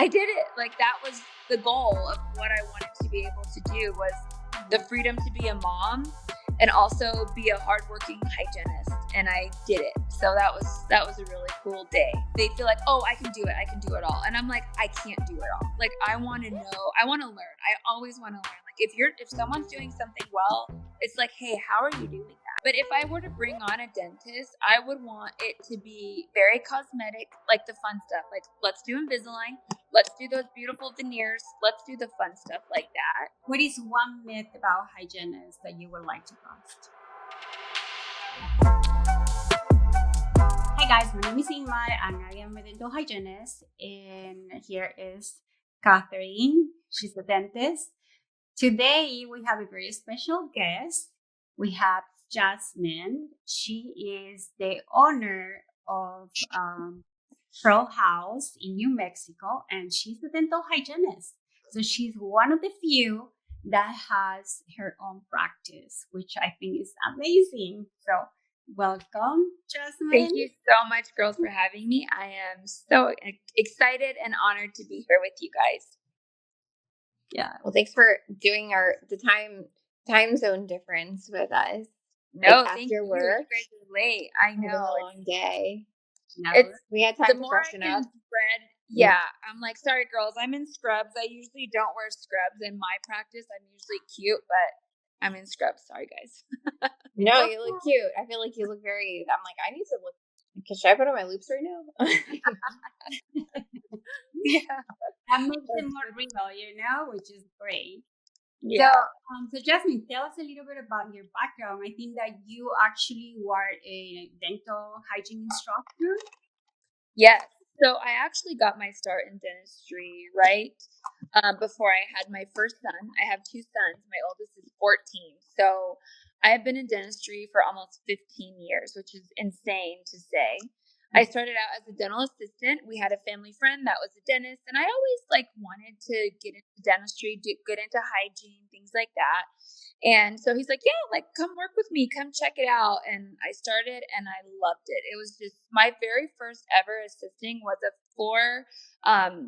I did it. Like, that was the goal of what I wanted to be able to do, was the freedom to be a mom and also be a hardworking hygienist. And I did it. So that was a really cool day. They feel like, oh, I can do it. I can do it all. And I'm like, I can't do it all. Like, I want to know. I want to learn. I always want to learn. Like, if someone's doing something well, it's like, hey, how are you doing that? But if I were to bring on a dentist, I would want it to be very cosmetic, like the fun stuff. Like, let's do Invisalign. Let's do those beautiful veneers. Let's do the fun stuff like that. What is one myth about hygienists that you would like to bust? Hi guys, my name is Inma and I am a dental hygienist. And here is Catherine. She's a dentist. Today we have a very special guest. We have Jasmine. She is the owner of Pearl House in New Mexico, and she's a dental hygienist. So she's one of the few that has her own practice, which I think is amazing. So welcome, Jasmine. Thank you so much, girls, for having me. I am so excited and honored to be here with you guys. Yeah. Well, thanks for doing the time zone difference with us. No, like thank you. Work. You guys are late. I know. A long day. No, we had time to freshen up. Yeah, I'm like, sorry, girls. I'm in scrubs. I usually don't wear scrubs in my practice. I'm usually cute, but I'm in scrubs. Sorry, guys. No, you look cute. I feel like you look very. I'm like, I need to look. Should I put on my loops right now? Yeah, that makes it more real, which is great. Yeah. So Jasmine, tell us a little bit about your background. I think that you actually were a dental hygiene instructor. Yes. So I actually got my start in dentistry, right? Before I had my first son. I have two sons. My oldest is 14. So I have been in dentistry for almost 15 years, which is insane to say. I started out as a dental assistant. We had a family friend that was a dentist, and I always wanted to get into dentistry, get into hygiene, things like that. And so he's like, yeah, come work with me, come check it out. And I started and I loved it. It was just my very first ever assisting was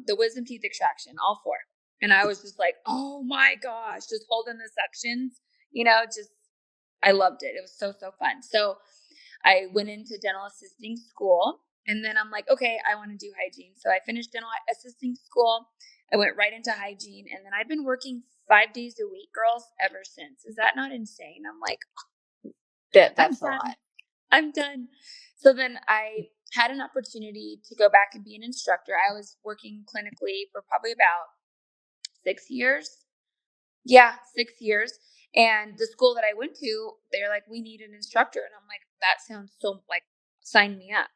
the wisdom teeth extraction, all four. And I was just like, oh my gosh, just holding the suctions, I loved it. It was so, so fun. So I went into dental assisting school, and then I'm like, okay, I want to do hygiene. So I finished dental assisting school. I went right into hygiene, and then I've been working 5 days a week, girls, ever since. Is that not insane? I'm like, that's a lot. I'm done. So then I had an opportunity to go back and be an instructor. I was working clinically for probably about 6 years. Yeah, 6 years. And the school that I went to, they're like, we need an instructor. And I'm like, that sounds so sign me up.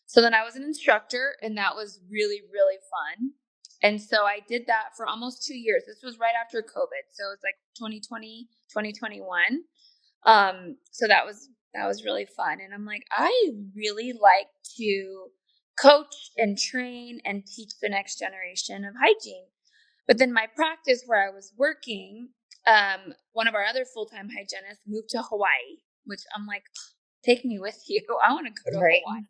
So then I was an instructor, and that was really, really fun. And so I did that for almost 2 years. This was right after COVID. So it's 2020, 2021. So that was really fun. And I'm like, I really like to coach and train and teach the next generation of hygiene. But then my practice where I was working, one of our other full-time hygienists moved to Hawaii, which I'm like, take me with you. I want to go to Hawaii.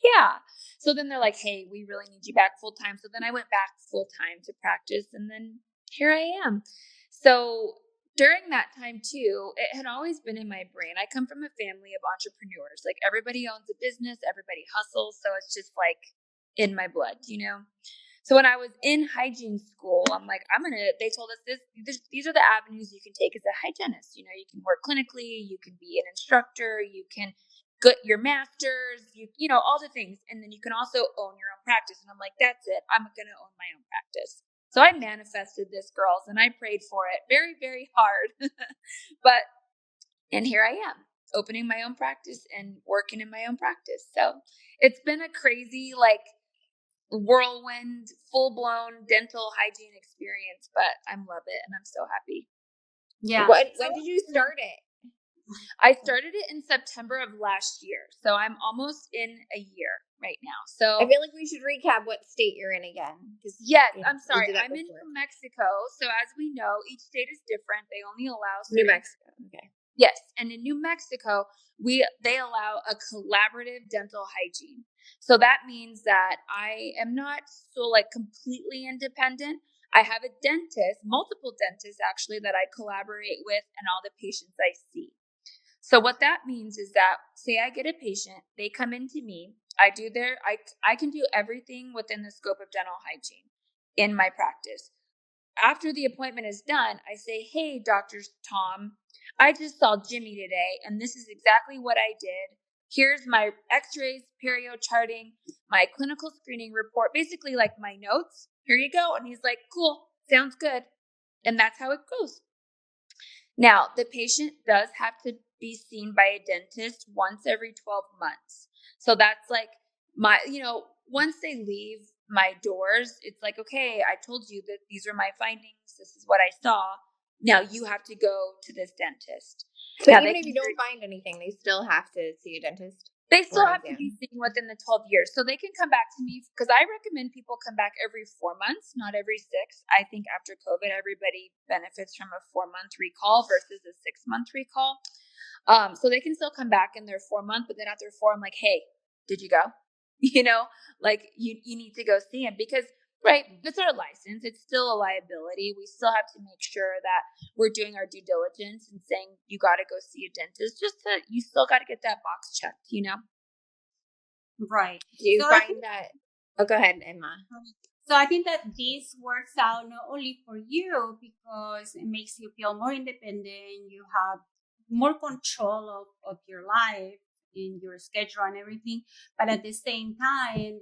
Yeah. So then they're like, hey, we really need you back full-time. So then I went back full-time to practice, and then here I am. So during that time too, it had always been in my brain. I come from a family of entrepreneurs. Everybody owns a business, everybody hustles. So it's just in my blood, So when I was in hygiene school, I'm like, they told us these are the avenues you can take as a hygienist. You can work clinically, you can be an instructor, you can get your master's, all the things. And then you can also own your own practice. And I'm like, that's it. I'm going to own my own practice. So I manifested this, girls, and I prayed for it very, very hard. And here I am, opening my own practice and working in my own practice. So it's been a crazy, whirlwind, full-blown dental hygiene experience, but I love it and I'm so happy. Yeah. When did you start it? I started it in September of last year, so I'm almost in a year right now. So I feel like we should recap what state you're in again. Yes, I'm sorry. I'm in New Mexico. So as we know, each state is different. They only allow New Mexico. Okay. Yes, and in New Mexico, they allow a collaborative dental hygiene. So that means that I am not so like completely independent. I have a dentist, multiple dentists actually, that I collaborate with and all the patients I see. So what that means is that, say I get a patient, they come into me, I can do everything within the scope of dental hygiene in my practice. After the appointment is done, I say, hey, Dr. Tom, I just saw Jimmy today, and this is exactly what I did. Here's my x-rays, perio charting, my clinical screening report, basically like my notes. Here you go. And he's like, cool, sounds good. And that's how it goes. Now, the patient does have to be seen by a dentist once every 12 months. So that's like once they leave my doors, it's like, okay, I told you that these are my findings. This is what I saw. Now you have to go to this dentist. So Now, even if you don't find anything, they still have to see a dentist. They still have to be seen within the 12 years. So they can come back to me because I recommend people come back every 4 months, not every 6. I think after COVID, everybody benefits from a 4-month recall versus a 6-month recall. So they can still come back in their 4-month, but then after 4, I'm like, hey, did you go? Like you need to go see him because, right, it's our license. It's still a liability. We still have to make sure that we're doing our due diligence and saying you got to go see a dentist. You still got to get that box checked. Right. Do you find that? Oh, go ahead, Emma. So I think that this works out not only for you because it makes you feel more independent. You have more control of your life in your schedule and everything. But at the same time,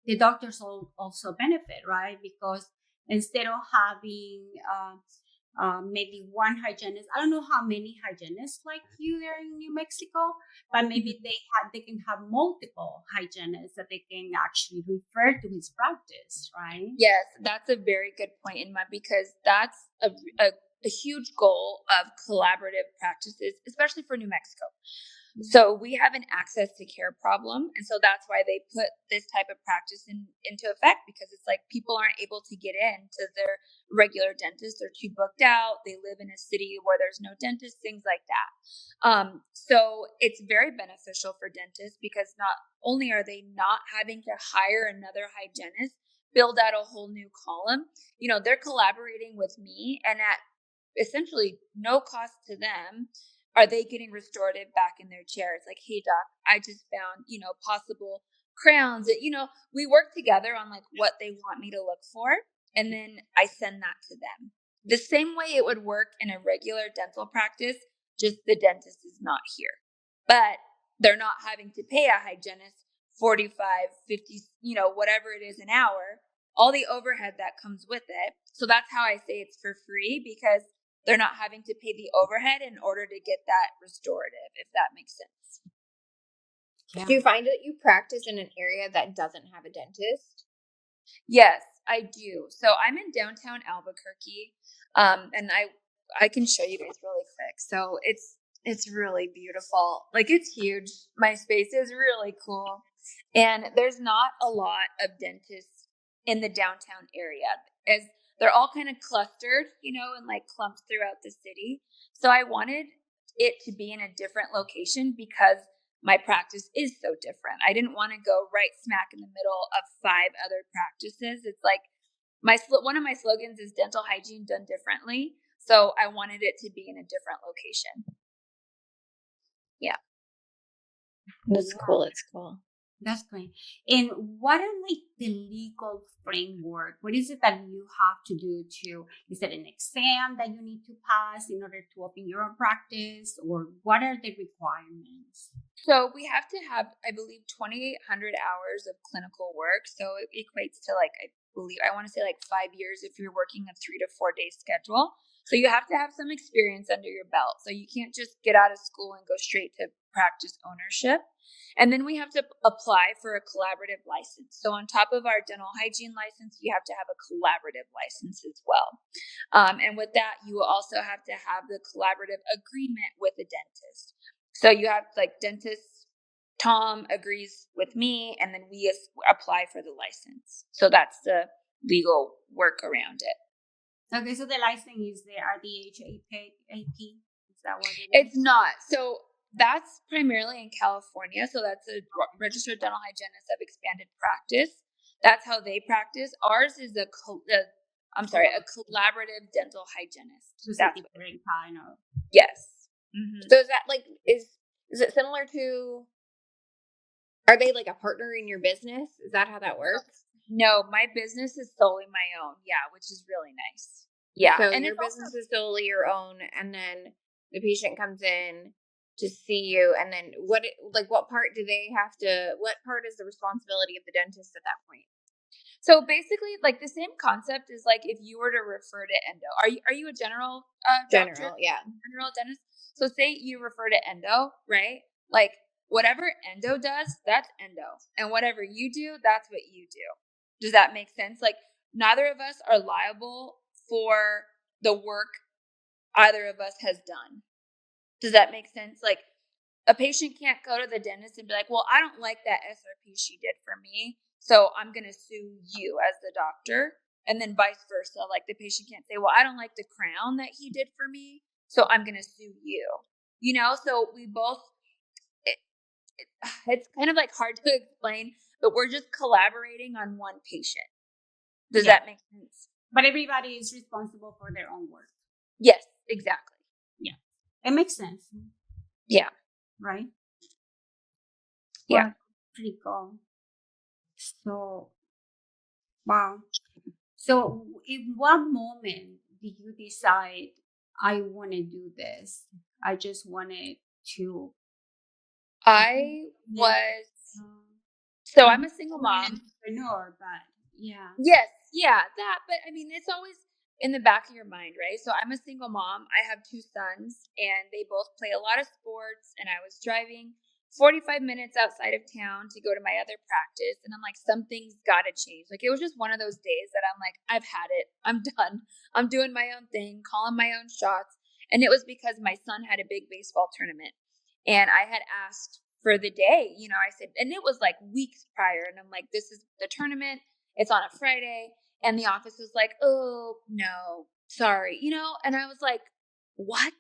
the doctors also benefit, right? Because instead of having maybe one hygienist, I don't know how many hygienists like you there in New Mexico, but maybe they can have multiple hygienists that they can actually refer to his practice, right? Yes, that's a very good point, Inma, because that's a huge goal of collaborative practices, especially for New Mexico. So we have an access to care problem. And so that's why they put this type of practice into effect, because it's like people aren't able to get in to their regular dentist. They're too booked out. They live in a city where there's no dentist, things like that. So it's very beneficial for dentists because not only are they not having to hire another hygienist, build out a whole new column, they're collaborating with me, and at essentially no cost to them are they getting restorative back in their chairs. Like, hey doc, I just found possible crowns that we work together on like what they want me to look for, and then I send that to them the same way it would work in a regular dental practice, just the dentist is not here, but they're not having to pay a hygienist 45, 50, whatever it is an hour, all the overhead that comes with it. So that's how I say it's for free, because they're not having to pay the overhead in order to get that restorative, if that makes sense. Yeah. Do you find that you practice in an area that doesn't have a dentist? Yes, I do. So I'm in downtown Albuquerque, and I can show you guys really quick. So it's really beautiful. Like, it's huge. My space is really cool, and there's not a lot of dentists in the downtown area, as they're all kind of clustered, in like clumps throughout the city. So I wanted it to be in a different location because my practice is so different. I didn't want to go right smack in the middle of 5 other practices. It's like one of my slogans is dental hygiene done differently. So I wanted it to be in a different location. Yeah. That's cool. It's cool. That's great. And what are like the legal framework? What is it that you have to do is it an exam that you need to pass in order to open your own practice, or what are the requirements? So we have to have, I believe, 2,800 hours of clinical work. So it equates to I want to say 5 years if you're working a 3 to 4 day schedule. So you have to have some experience under your belt. So you can't just get out of school and go straight to practice ownership. And then we have to apply for a collaborative license. So on top of our dental hygiene license, you have to have a collaborative license as well. And with that, you also have to have the collaborative agreement with the dentist. So you have dentist Tom agrees with me, and then we apply for the license. So that's the legal work around it. Okay, so the license is the RDHAP? Is that what it is? It's not. So that's primarily in California. So that's a registered dental hygienist of expanded practice. That's how they practice. Ours is a collaborative dental hygienist. It's a That's what. different kind of. Yes. Mm-hmm. So is that like is it similar to? Are they like a partner in your business? Is that how that works? No, my business is solely my own. Yeah, which is really nice. Yeah, So and your it's also business is solely your own, and then the patient comes in to see you, and then what part do they have to? What part is the responsibility of the dentist at that point? so basically like the same concept is like if you were to refer to endo. Are you a general doctor? General, yeah. General dentist. So say you refer to endo, right? Like whatever endo does, that's endo, and whatever you do, that's what you do. Does that make sense? Like neither of us are liable for the work either of us has done. Does that make sense? Like a patient can't go to the dentist and be like, well, I don't like that SRP she did for me, so I'm going to sue you as the doctor. And then vice versa. Like the patient can't say, well, I don't like the crown that he did for me, so I'm going to sue you. So we both, it's kind of like hard to explain, but we're just collaborating on one patient. Does that make sense? But everybody is responsible for their own work. Yes, exactly. Yeah. It makes sense. Yeah. Right? Yeah. Well, pretty cool. So, wow. So, in what moment did you decide I want to do this? I just wanted to. I was, so I'm a single mom. Entrepreneur, but yeah. Yes, yeah, that. But I mean, it's always in the back of your mind, right? So I'm a single mom. I have two sons, and they both play a lot of sports. And I was driving 45 minutes outside of town to go to my other practice, and I'm like, something's got to change. Like it was just one of those days that I'm like, I've had it. I'm done. I'm doing my own thing, calling my own shots. And it was because my son had a big baseball tournament, and I had asked for the day. I said, and it was like weeks prior, and I'm like, this is the tournament. It's on a Friday. And the office was like, oh, no, sorry. And I was like, what?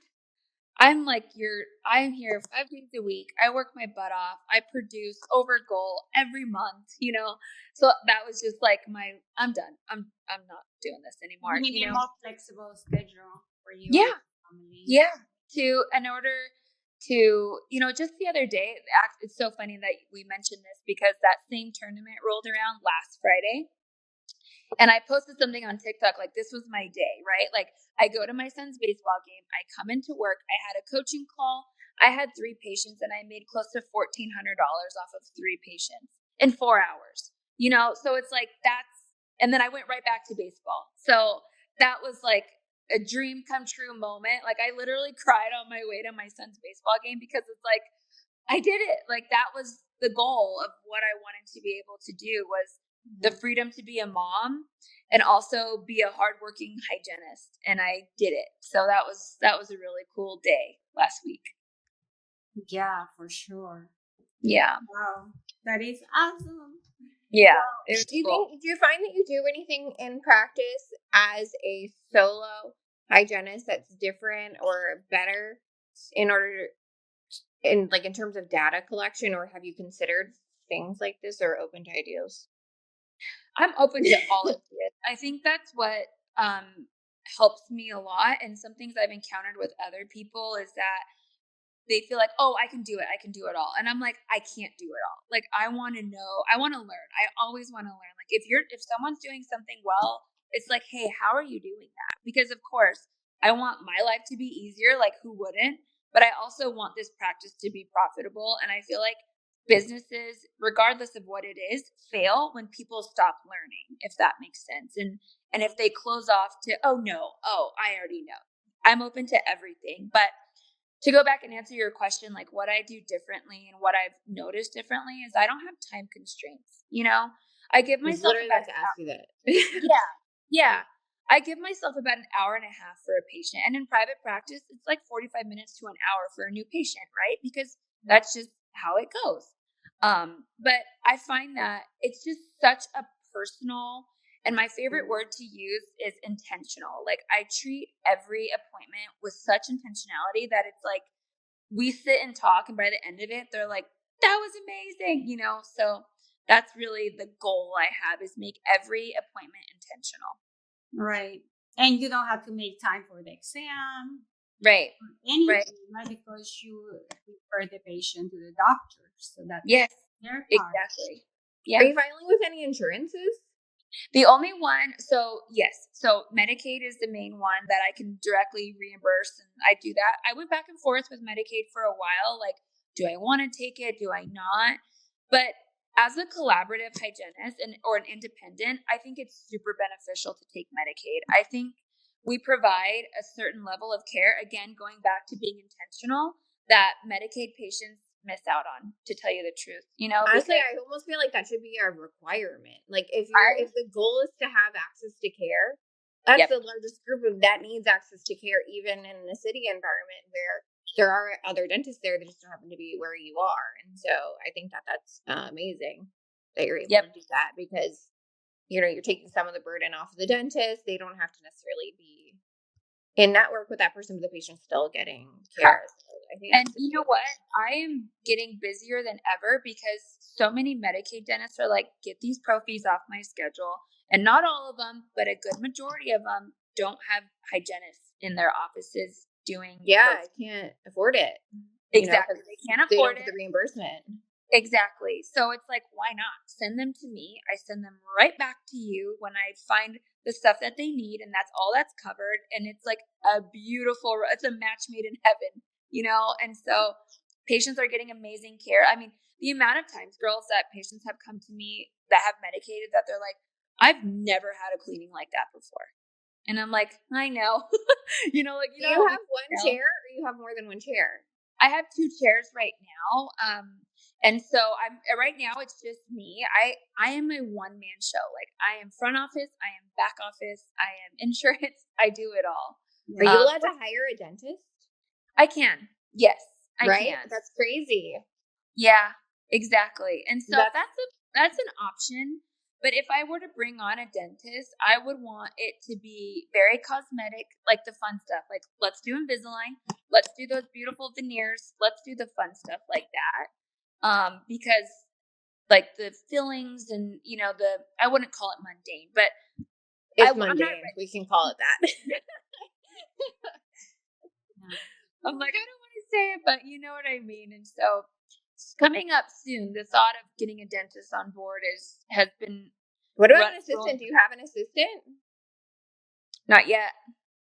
I'm here 5 days a week. I work my butt off. I produce over goal every month, So that was just like I'm done. I'm not doing this anymore. You need a more flexible schedule for you. Yeah. Yeah. In order to, just the other day, it's so funny that we mentioned this because that same tournament rolled around last Friday. And I posted something on TikTok, like this was my day, right? Like I go to my son's baseball game, I come into work, I had a coaching call, I had 3 patients, and I made close to $1,400 off of 3 patients in 4 hours. So it's like and then I went right back to baseball. So that was like a dream come true moment. Like I literally cried on my way to my son's baseball game because it's like I did it. Like that was the goal of what I wanted to be able to do was the freedom to be a mom and also be a hardworking hygienist. And I did it. So that was a really cool day last week. Yeah, for sure. Yeah. Wow. That is awesome. Yeah. Wow. Do you find that you do anything in practice as a solo hygienist that's different or better in terms of data collection, or have you considered things like this or open to ideas? I'm open to all of it. I think that's what helps me a lot. And some things I've encountered with other people is that they feel like, oh, I can do it. I can do it all. And I'm like, I can't do it all. Like, I want to know. I want to learn. I always want to learn. Like if someone's doing something well, it's like, hey, how are you doing that? Because of course I want my life to be easier. Like who wouldn't? But I also want this practice to be profitable. And I feel like businesses, regardless of what it is, fail when people stop learning, if that makes sense. And if they close off to, oh no, I already know. I'm open to everything. But to go back and answer your question, like what I do differently and what I've noticed differently is I don't have time constraints. I give myself about to ask you that. Yeah. I give myself about an hour and a half for a patient. And in private practice, it's like 45 minutes to an hour for a new patient, right? Because that's just how it goes. But I find that it's just such a personal, and my favorite word to use is intentional. Like I treat every appointment with such intentionality that it's like we sit and talk, and by the end of it, they're like, that was amazing, so that's really the goal I have, is make every appointment intentional. Right. And you don't have to make time for the exam. Right. Anything, Right. because you refer the patient to the doctor. So that's Yes, their part. exactly. Yeah. Are you filing with any insurances? The only one, so yes, so Medicaid is the main one that I can directly reimburse, and I do that. I went back and forth with Medicaid for a while, like, do I want to take it? Do I not? But as a collaborative hygienist or an independent, I think it's super beneficial to take Medicaid. I think we provide a certain level of care, again, going back to being intentional, that Medicaid patients miss out on, to tell you the truth. Honestly, I almost feel like that should be a requirement. Like if the goal is to have access to care, that's the largest group that needs access to care, even in a city environment where there are other dentists there that just don't happen to be where you are. And so I think that that's amazing that you're able to do that, because you're taking some of the burden off of the dentist. They don't have to necessarily be in network with that person, but the patient's still getting care. So I think and you know what? I am getting busier than ever because so many Medicaid dentists are like, get these profis off my schedule. And not all of them, but a good majority of them don't have hygienists in their offices doing. I can't afford it. Exactly. They can't afford the reimbursement. Exactly. So it's like, why not? Send them to me. I send them right back to you when I find the stuff that they need, and that's all that's covered. And it's like it's a match made in heaven, And so patients are getting amazing care. I mean, the amount of times, girls, that patients have come to me that have medicated, that they're like, I've never had a cleaning like that before. And I'm like, I know. Do you have one chair, or you have more than one chair? I have 2 chairs right now. And so right now it's just me. I am a one-man show. Like, I am front office, I am back office, I am insurance, I do it all. Are you allowed to hire a dentist? I can. Yes, I can. That's crazy. Yeah, exactly. And so that's an option. But if I were to bring on a dentist, I would want it to be very cosmetic, like the fun stuff. Like, let's do Invisalign. Let's do those beautiful veneers. Let's do the fun stuff like that. Because like the fillings and, I wouldn't call it mundane, but it's mundane. We can call it that. I'm like, I don't want to say it, but you know what I mean. And so coming up soon, the thought of getting a dentist on board has been. What about an assistant? Do you have an assistant? Not yet.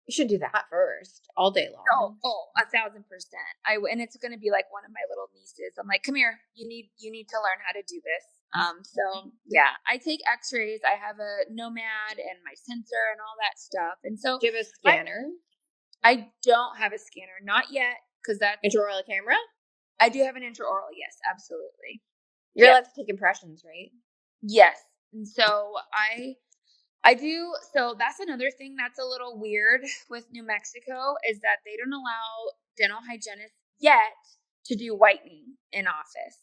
You should do that first, all day long. Oh, 1,000%. And it's going to be like one of my little nieces. I'm like, come here. You need to learn how to do this. So yeah, I take X-rays. I have a Nomad and my sensor and all that stuff. And so, do you have a scanner? I don't have a scanner, not yet, because that's intraoral camera. I do have an intraoral. Yes, absolutely. You're allowed to take impressions, right? Yes. And so I do. So that's another thing that's a little weird with New Mexico, is that they don't allow dental hygienists yet to do whitening in office.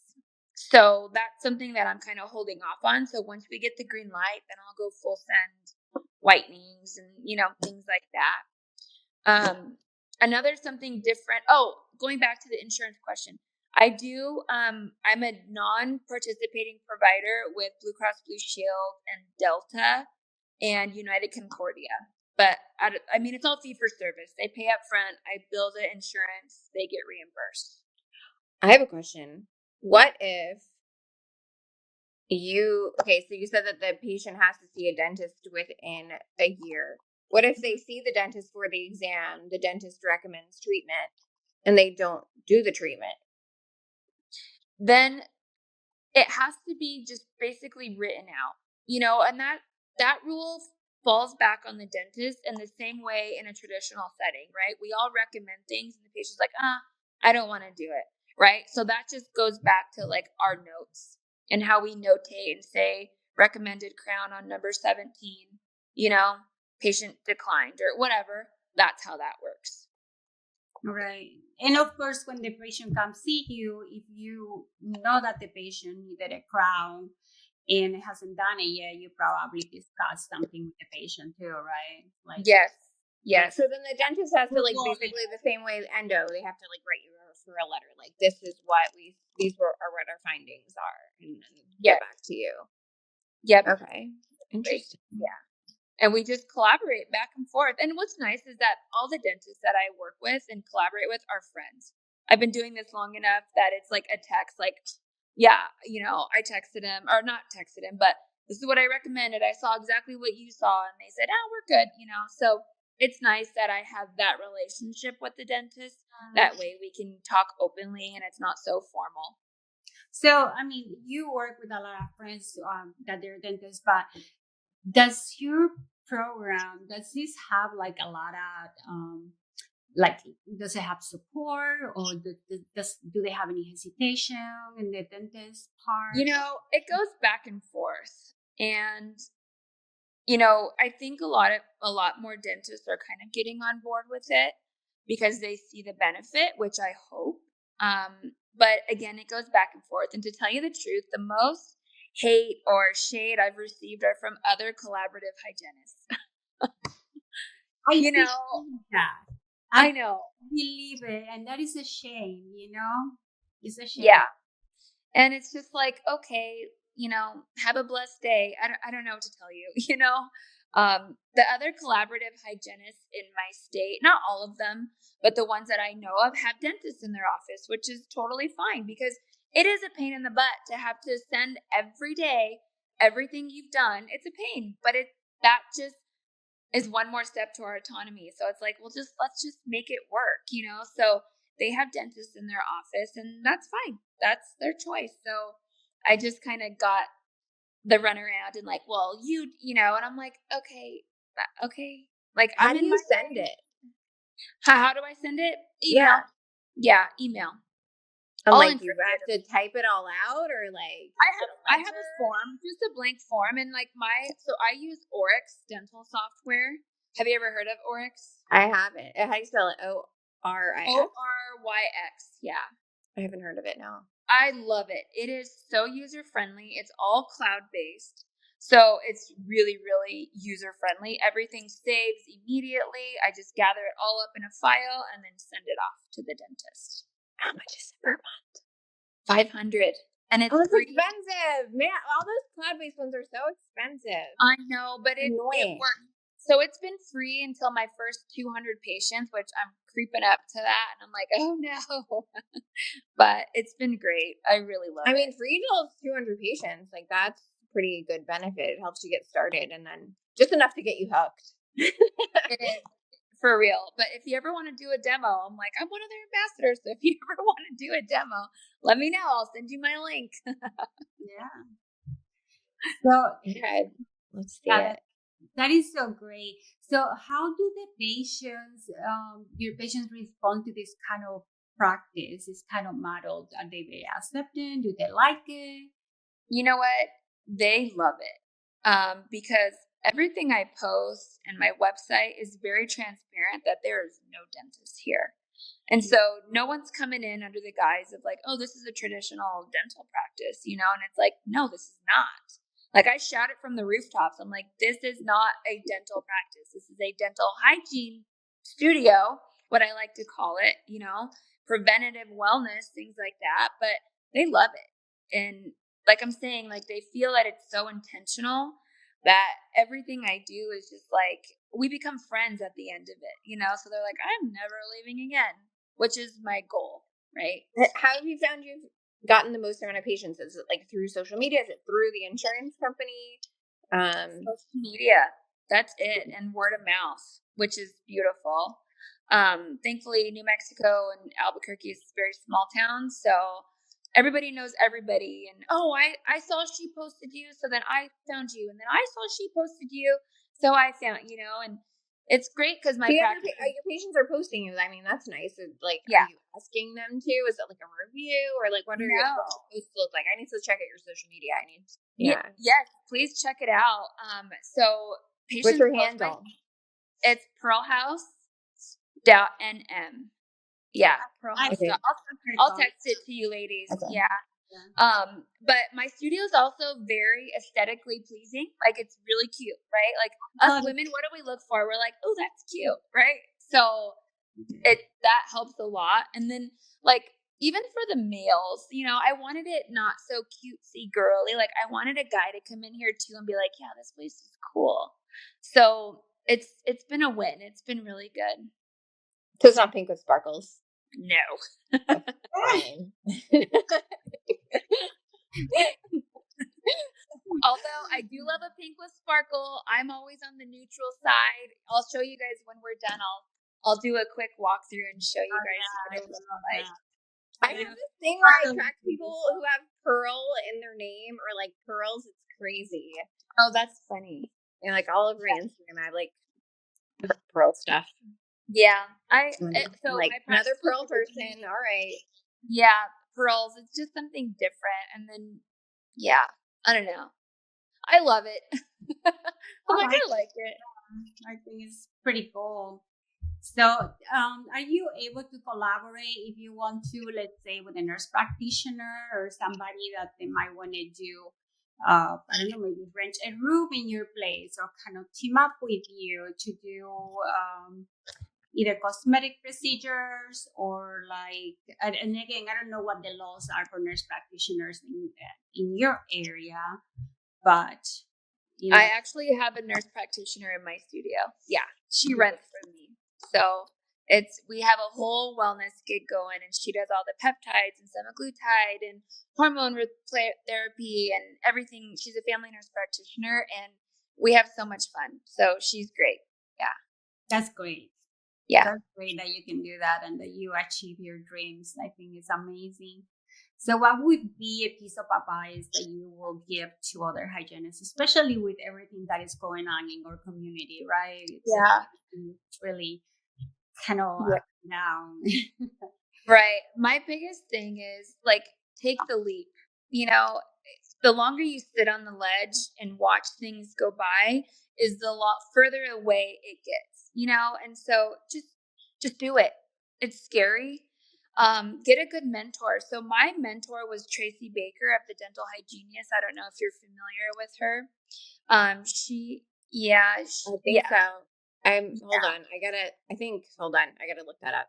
So that's something that I'm kind of holding off on. So once we get the green light, then I'll go full send whitenings and, things like that. Another something different. Oh, going back to the insurance question. I do. I'm a non-participating provider with Blue Cross Blue Shield and Delta and United Concordia. But it's all fee for service. They pay up front. I bill the insurance. They get reimbursed. I have a question. What if so you said that the patient has to see a dentist within a year. What if they see the dentist for the exam, the dentist recommends treatment, and they don't do the treatment? Then it has to be just basically written out, and that rule falls back on the dentist in the same way in a traditional setting, right? We all recommend things and the patient's like, I don't want to do it, right? So that just goes back to like our notes and how we notate and say recommended crown on number 17, patient declined or whatever. That's how that works. Right. And of course, when the patient comes see you, if you know that the patient needed a crown and hasn't done it yet, you probably discuss something with the patient too, right? Yes. Yeah. So then the dentist has to like Well, basically the same way endo, they have to like write you a referral letter. Like this is what are what our findings are, and then Yeah. get back to you. Yep. Okay. Interesting. Yeah. And we just collaborate back and forth. And what's nice is that all the dentists that I work with and collaborate with are friends. I've been doing this long enough that it's like a text, like, yeah, I texted him, or not texted him, but this is what I recommended. I saw exactly what you saw. And they said, oh, we're good. So it's nice that I have that relationship with the dentist. That way we can talk openly and it's not so formal. So, I mean, you work with a lot of friends that they're dentists, but does your program, does this have like a lot of, like, does it have support, or do they have any hesitation in the dentist part? It goes back and forth. And I think a lot more dentists are kind of getting on board with it because they see the benefit, which I hope. But again, it goes back and forth. And to tell you the truth, the most hate or shade I've received are from other collaborative hygienists. I you know, that. I know. Believe it, and that is a shame. It's a shame. Yeah, and it's just like, okay, have a blessed day. I don't know what to tell you. The other collaborative hygienists in my state, not all of them, but the ones that I know of have dentists in their office, which is totally fine because it is a pain in the butt to have to send every day everything you've done. It's a pain, but that just is one more step to our autonomy. So it's like, well, let's just make it work. So they have dentists in their office, and that's fine. That's their choice. So I just kind of got the runaround and like, well, and I'm like, okay. Like, how do you send it? How do I send it? Email. Yeah, email. And like, you have to type it all out, or like I have a form, just a blank form, and like so I use Oryx dental software. Have you ever heard of Oryx? I haven't. How do you spell it? O-R-I-X? O-R-Y-X. Yeah. I haven't heard of it, no. I love it. It is so user friendly. It's all cloud based. So it's really, really user friendly. Everything saves immediately. I just gather it all up in a file and then send it off to the dentist. How much is it per month? $500. And it's free. Expensive. Man, all those cloud-based ones are so expensive. I know, but it works. So it's been free until my first 200 patients, which I'm creeping up to that. And I'm like, oh no. But it's been great. I really love it. I mean, free till 200 patients, like that's pretty good benefit. It helps you get started, and then just enough to get you hooked. It is. For real. But if you ever want to do a demo, I'm like, I'm one of their ambassadors. So if you ever want to do a demo, let me know. I'll send you my link. Yeah. So let's see it. That is so great. So how do the patients, your patients respond to this kind of practice, this kind of model? Are they very accepting? Do they like it? You know what? They love it. Because everything I post and my website is very transparent that there is no dentist here. And so no one's coming in under the guise of like, oh, this is a traditional dental practice, and it's like, no, this is not. Like, I shout it from the rooftops. I'm like, this is not a dental practice. This is a dental hygiene studio, what I like to call it, preventative wellness, things like that. But they love it. And like I'm saying, like, they feel that it's so intentional that everything I do is just like, we become friends at the end of it, So they're like, I'm never leaving again, which is my goal, right? How have you found you've gotten the most amount of patients? Is it like through social media? Is it through the insurance company? Social media. That's it. And word of mouth, which is beautiful. Thankfully, New Mexico and Albuquerque is a very small town, so everybody knows everybody. And I saw she posted you, so then I found you, and then I saw she posted you, so I found and it's great because my your patients are posting you. I mean, that's nice. Like, yeah. Are you asking them to? Is it like a review, or like what are your posts look like? I need to check out your social media. Yes, please check it out. So patients, what's your handle? It's pearlhouse.nm. Yeah, Pearlhouse. Okay. I'll text it to you, ladies. Okay. Yeah. But my studio is also very aesthetically pleasing. Like, it's really cute, right? Like, us women, what do we look for? We're like, oh, that's cute, right? So that helps a lot. And then, like, even for the males, you know, I wanted it not so cutesy girly. Like, I wanted a guy to come in here too and be like, yeah, this place is cool. So it's been a win. It's been really good. So it's not pink with sparkles. No. Fine. Although I do love a pink with sparkle, I'm always on the neutral side. I'll show you guys when we're done. I'll do a quick walkthrough and show you guys what it looks like. I have this thing where I attract people who have pearl in their name or like pearls. It's crazy. Oh, that's funny. And like all over my Instagram, I have like pearl stuff. Yeah, so like another pearl person. All right. Yeah, pearls. It's just something different. And then, yeah, I don't know. I love it. I like it. I think it's pretty cool. So, are you able to collaborate if you want to, let's say, with a nurse practitioner or somebody that they might want to do, I don't know, maybe rent a room in your place or kind of team up with you to do either cosmetic procedures or like, and again, I don't know what the laws are for nurse practitioners in your area, but you know. I actually have a nurse practitioner in my studio. Yeah, she rents from me. So we have a whole wellness gig going, and she does all the peptides and semaglutide and hormone therapy and everything. She's a family nurse practitioner, and we have so much fun. So she's great. Yeah. That's great. Yeah. That's great that you can do that and that you achieve your dreams. I think it's amazing. So what would be a piece of advice that you will give to other hygienists, especially with everything that is going on in our community, right? It's really kind of down. Right. My biggest thing is like, take the leap. You know, the longer you sit on the ledge and watch things go by is the lot further away it gets, you know? And so just do it. It's scary. Get a good mentor. So my mentor was Tracy Baker of the Dental Hygienist. I don't know if you're familiar with her. I think so. Hold on. I gotta look that up.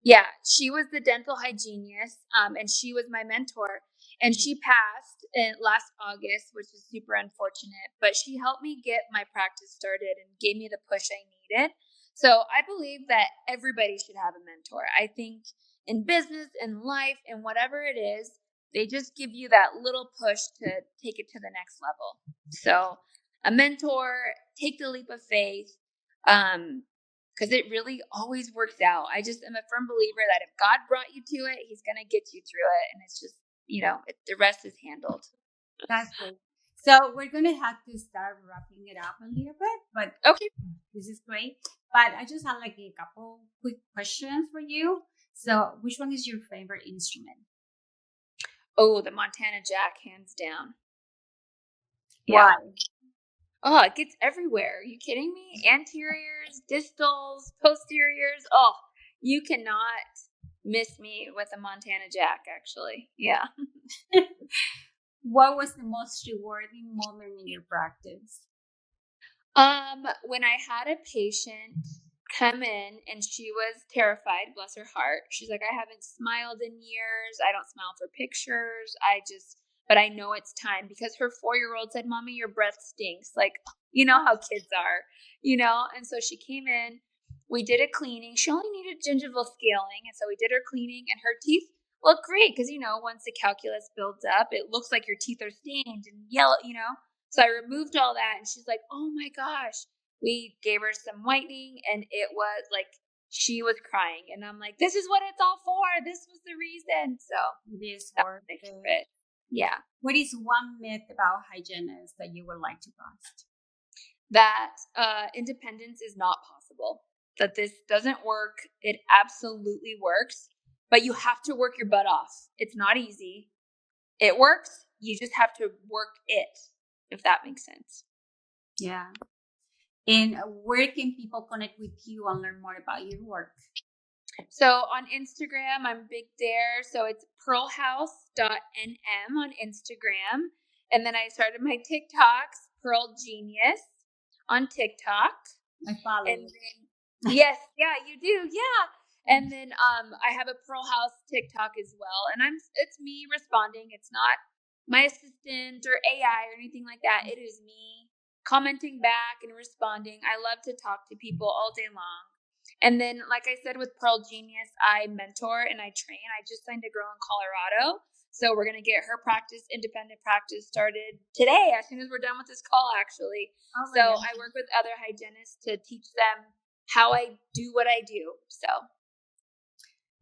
Yeah, she was the dental hygienist, and she was my mentor. And she passed in last August, which is super unfortunate. But she helped me get my practice started and gave me the push I needed. So I believe that everybody should have a mentor. I think in business, in life, and whatever it is, they just give you that little push to take it to the next level. So a mentor, take the leap of faith. Because it really always works out. I just am a firm believer that if God brought you to it, he's going to get you through it. And it's just, you know, the rest is handled. That's good. So we're going to have to start wrapping it up a little bit, but okay, this is great. But I just have like a couple quick questions for you. So which one is your favorite instrument? Oh, the Montana Jack, hands down. Why? Oh, it gets everywhere. Are you kidding me? Anteriors, distals, posteriors. Oh, you cannot miss me with a Montana Jack, actually. Yeah. What was the most rewarding moment in your practice? When I had a patient come in and she was terrified, bless her heart. She's like, I haven't smiled in years. I don't smile for pictures. But I know it's time, because her 4-year-old said, Mommy, your breath stinks. Like, you know how kids are, you know? And so she came in, we did a cleaning. She only needed gingival scaling. And so we did her cleaning, and her teeth look great. Cause you know, once the calculus builds up, it looks like your teeth are stained and yellow, you know? So I removed all that, and she's like, oh my gosh. We gave her some whitening, and it was like, she was crying. And I'm like, this is what it's all for. This was the reason. So this was my favorite. Yeah. What is one myth about hygienists that you would like to bust? That independence is not possible. That this doesn't work. It absolutely works, but you have to work your butt off. It's not easy. It works. You just have to work it, if that makes sense. Yeah. And where can people connect with you and learn more about your work? So on Instagram, I'm big there. So it's pearlhouse.nm on Instagram. And then I started my TikToks, Pearl Genius on TikTok. I follow And you. then yes, yeah, you do. Yeah. And then I have a Pearl House TikTok as well. And it's me responding. It's not my assistant or AI or anything like that. It is me commenting back and responding. I love to talk to people all day long. And then, like I said, with Pearl Genius, I mentor and I train. I just signed a girl in Colorado. So we're going to get her independent practice started today, as soon as we're done with this call, actually. Oh, So I work with other hygienists to teach them how I do what I do. So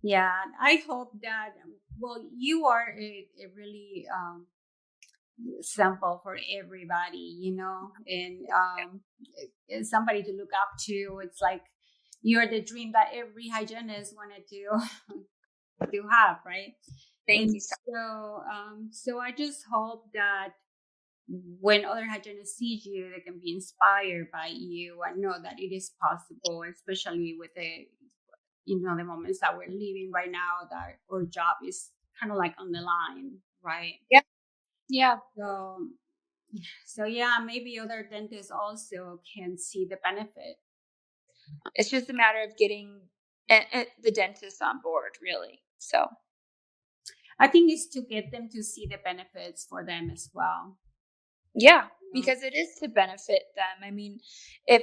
yeah, I hope that, well, you are a really sample for everybody, and somebody to look up to. It's like you're the dream that every hygienist wanted to have, right? thank And you so so I just hope that when other hygienists see you, they can be inspired by you and know that it is possible, especially with the moments that we're living right now, that our job is kind of like on the line, right? Yeah. So yeah, maybe other dentists also can see the benefit. It's just a matter of getting the dentist on board, really. So I think it's to get them to see the benefits for them as well. yeah, because it is to benefit them. I mean, if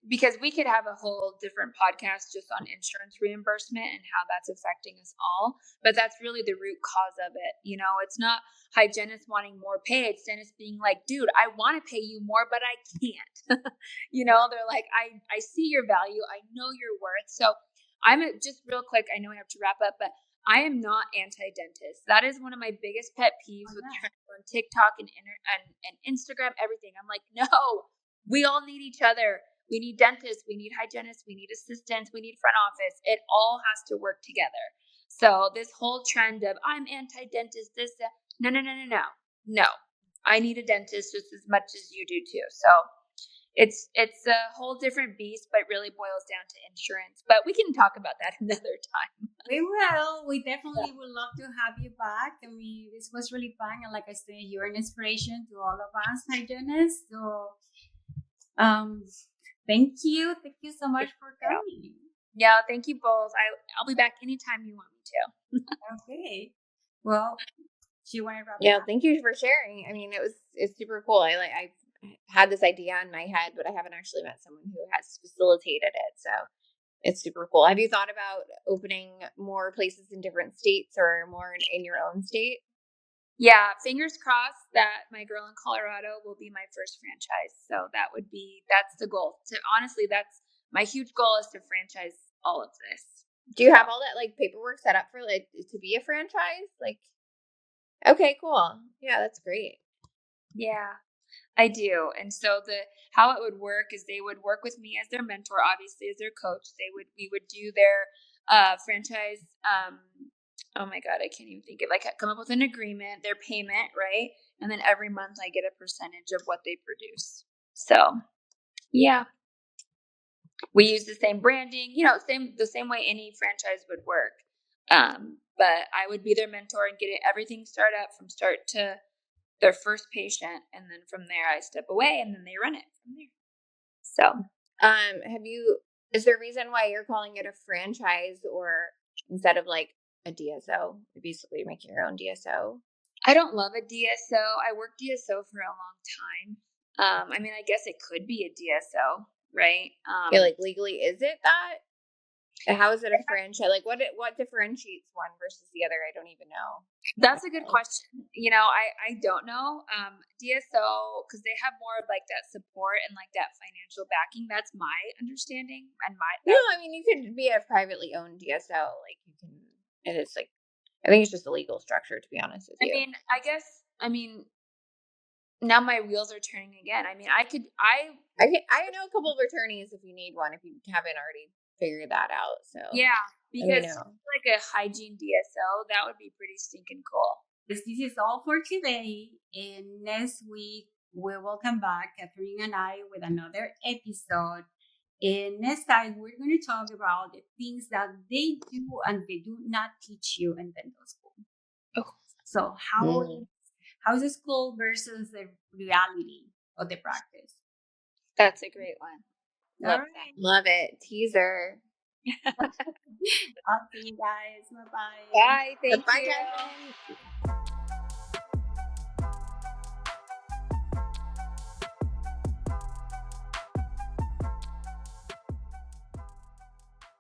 because we could have a whole different podcast just on insurance reimbursement and how that's affecting us all, but that's really the root cause of it. It's not hygienists wanting more pay. It's dentists being like, dude, I want to pay you more, but I can't. They're like, I see your value. I know your worth. So just real quick, I know I have to wrap up, but I am not anti-dentist. That is one of my biggest pet peeves with trends on TikTok and Instagram, everything. I'm like, no, we all need each other. We need dentists, we need hygienists, we need assistants, we need front office. It all has to work together. So this whole trend of I'm anti-dentist, this, that, no, no, no, no, no. No. I need a dentist just as much as you do too. So it's a whole different beast, but really boils down to insurance. But we can talk about that another time. We will. We definitely would love to have you back. I mean, this was really fun, and like I said, you're an inspiration to all of us hygienists. So, thank you so much for coming. Yeah, thank you both. I'll be back anytime you want me to. Okay. Well, do you want to wrap Yeah, up? thank you for sharing. I mean, it's super cool. I had this idea in my head, but I haven't actually met someone who has facilitated it. So it's super cool. Have you thought about opening more places in different states or more in your own state? Yeah, fingers crossed that my girl in Colorado will be my first franchise. So that's the goal. Honestly, that's my huge goal, is to franchise all of this. Do you have all that like paperwork set up for like to be a franchise? Like, okay, cool. Yeah, that's great. Yeah, I do. And so how it would work is they would work with me as their mentor, obviously as their coach. We would do their franchise. Oh my God, I can't even think of, like, come up with an agreement, their payment, right? And then every month I get a percentage of what they produce. So yeah, we use the same branding, the same way any franchise would work. But I would be their mentor and get everything started up from start to their first patient, and then from there I step away, and then they run it from there. So, is there a reason why you're calling it a franchise or instead of like a DSO? You're basically making your own DSO. I don't love a DSO. I worked DSO for a long time. I mean, I guess it could be a DSO, right? Yeah, like legally, is it that? How is it a franchise? Like, what differentiates one versus the other? I don't even know. That's a good question. I don't know. DSO, because they have more of like that support and like that financial backing. That's my understanding. I mean, you could be a privately owned DSO. Like you can, and it's like, I think it's just a legal structure, to be honest with you. I mean, now my wheels are turning again. I mean, I know a couple of attorneys if you need one, if you haven't already figured that out. So yeah, because like a hygiene DSO, that would be pretty stinking cool. This is all for today, and next week we will come back, Catherine and I, with another episode. And next time, we're going to talk about the things that they do and they do not teach you in dental school. Oh. So how is the school versus the reality of the practice? That's a great one. All Love right. Love it. Teaser. I'll see you guys. Bye-bye. Bye. Thank Bye, you. Jasmine.